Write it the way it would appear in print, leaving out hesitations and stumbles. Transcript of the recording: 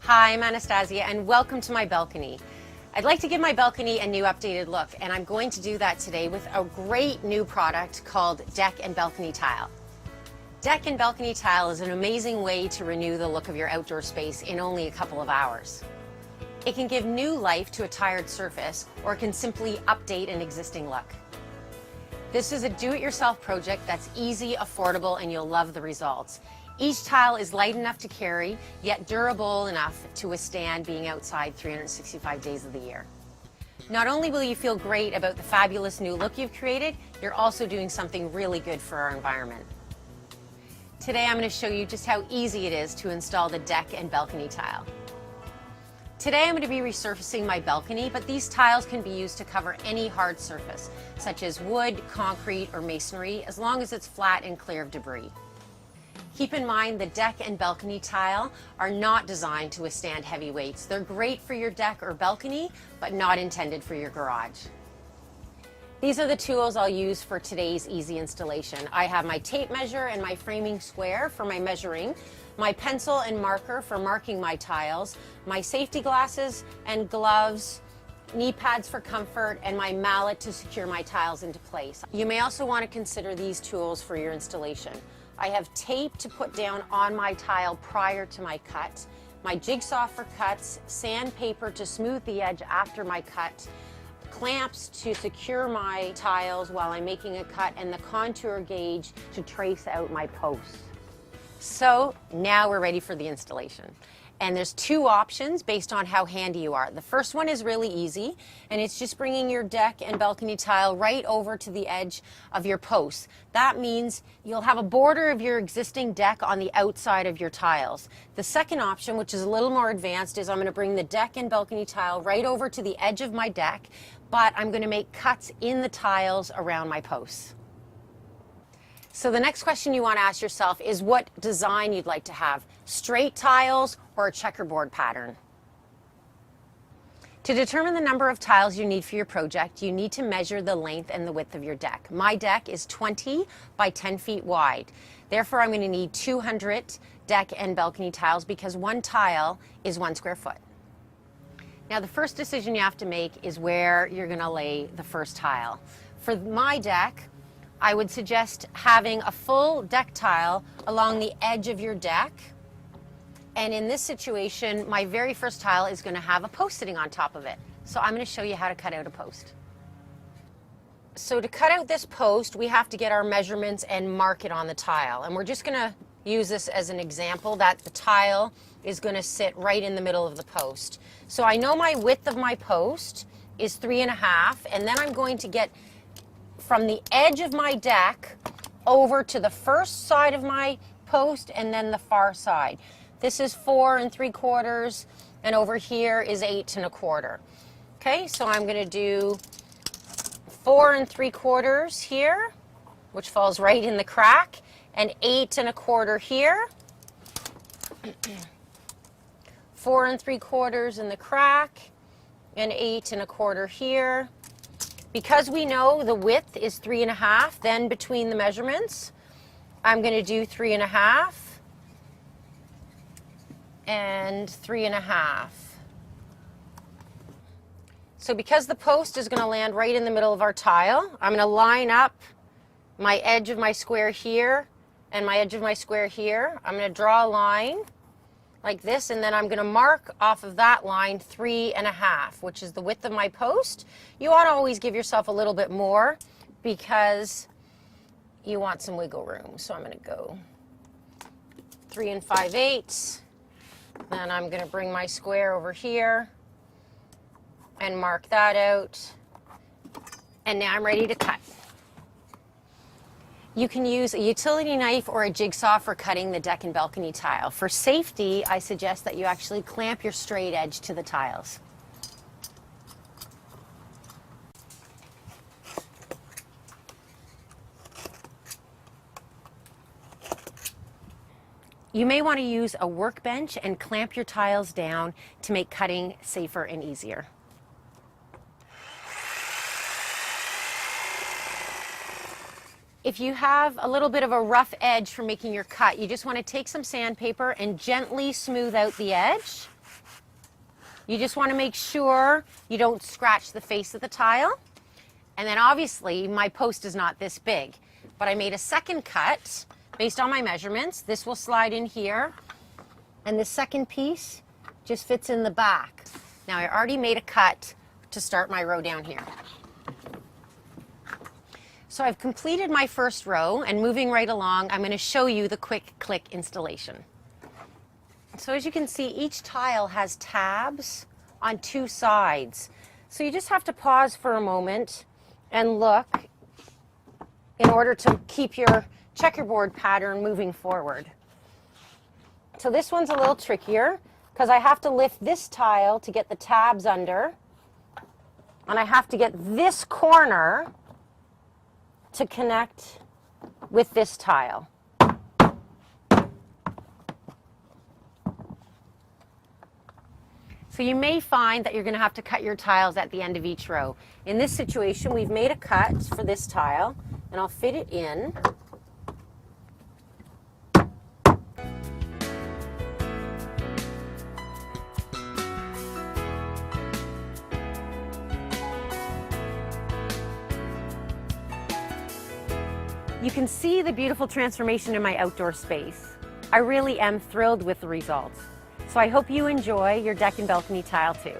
Hi, I'm Anastasia and welcome to my balcony. I'd like to give my balcony a new updated look, and I'm going to do that today with a great new product called Deck and Balcony Tile. Deck and Balcony Tile is an amazing way to renew the look of your outdoor space in only a couple of hours. It can give new life to a tired surface, or it can simply update an existing look. This is a do-it-yourself project that's easy, affordable, and you'll love the results. Each tile is light enough to carry, yet durable enough to withstand being outside 365 days of the year. Not only will you feel great about the fabulous new look you've created, you're also doing something really good for our environment. Today I'm going to show you just how easy it is to install the deck and balcony tile. Today I'm going to be resurfacing my balcony, but these tiles can be used to cover any hard surface, such as wood, concrete, or masonry, as long as it's flat and clear of debris. Keep in mind the deck and balcony tile are not designed to withstand heavy weights. They're great for your deck or balcony, but not intended for your garage. These are the tools I'll use for today's easy installation. I have my tape measure and my framing square for my measuring, my pencil and marker for marking my tiles, my safety glasses and gloves, knee pads for comfort, and my mallet to secure my tiles into place. You may also want to consider these tools for your installation. I have tape to put down on my tile prior to my cut, my jigsaw for cuts, sandpaper to smooth the edge after my cut, clamps to secure my tiles while I'm making a cut, and the contour gauge to trace out my posts. So now we're ready for the installation. And there's two options based on how handy you are. The first one is really easy, and it's just bringing your deck and balcony tile right over to the edge of your posts. That means you'll have a border of your existing deck on the outside of your tiles. The second option, which is a little more advanced, is I'm going to bring the deck and balcony tile right over to the edge of my deck, but I'm going to make cuts in the tiles around my posts. So the next question you want to ask yourself is what design you'd like to have, straight tiles or a checkerboard pattern. To determine the number of tiles you need for your project, you need to measure the length and the width of your deck. My deck is 20 by 10 feet wide. Therefore, I'm going to need 200 deck and balcony tiles because one tile is 1 square foot. Now, the first decision you have to make is where you're going to lay the first tile. For my deck, I would suggest having a full deck tile along the edge of your deck. And in this situation, my very first tile is going to have a post sitting on top of it. So I'm going to show you how to cut out a post. So to cut out this post, we have to get our measurements and mark it on the tile. And we're just going to use this as an example that the tile is going to sit right in the middle of the post. So I know my width of my post is 3.5, and then I'm going to get from the edge of my deck over to the first side of my post and then the far side. This is 4 3/4, and over here is 8 1/4. Okay, so I'm going to do 4 3/4 here, which falls right in the crack, and 8 1/4 here. 4 3/4 in the crack, and 8 1/4 here. Because we know the width is 3.5, then between the measurements, I'm going to do 3.5 and 3.5. So because the post is going to land right in the middle of our tile, I'm going to line up my edge of my square here and my edge of my square here. I'm going to draw a line like this, and then I'm going to mark off of that line 3.5, which is the width of my post. You want to always give yourself a little bit more because you want some wiggle room. So I'm going to go 3 5/8. Then I'm going to bring my square over here and mark that out. And now I'm ready to cut. You can use a utility knife or a jigsaw for cutting the deck and balcony tile. For safety, I suggest that you actually clamp your straight edge to the tiles. You may want to use a workbench and clamp your tiles down to make cutting safer and easier. If you have a little bit of a rough edge for making your cut, you just want to take some sandpaper and gently smooth out the edge. You just want to make sure you don't scratch the face of the tile. And then obviously my post is not this big, but I made a second cut based on my measurements. This will slide in here, and the second piece just fits in the back. Now I already made a cut to start my row down here. So I've completed my first row, and moving right along, I'm going to show you the quick click installation. So as you can see, each tile has tabs on two sides. So you just have to pause for a moment and look in order to keep your checkerboard pattern moving forward. So this one's a little trickier because I have to lift this tile to get the tabs under, and I have to get this corner to connect with this tile. So you may find that you're going to have to cut your tiles at the end of each row. In this situation, we've made a cut for this tile, and I'll fit it in. You can see the beautiful transformation in my outdoor space. I really am thrilled with the results. So I hope you enjoy your deck and balcony tile too.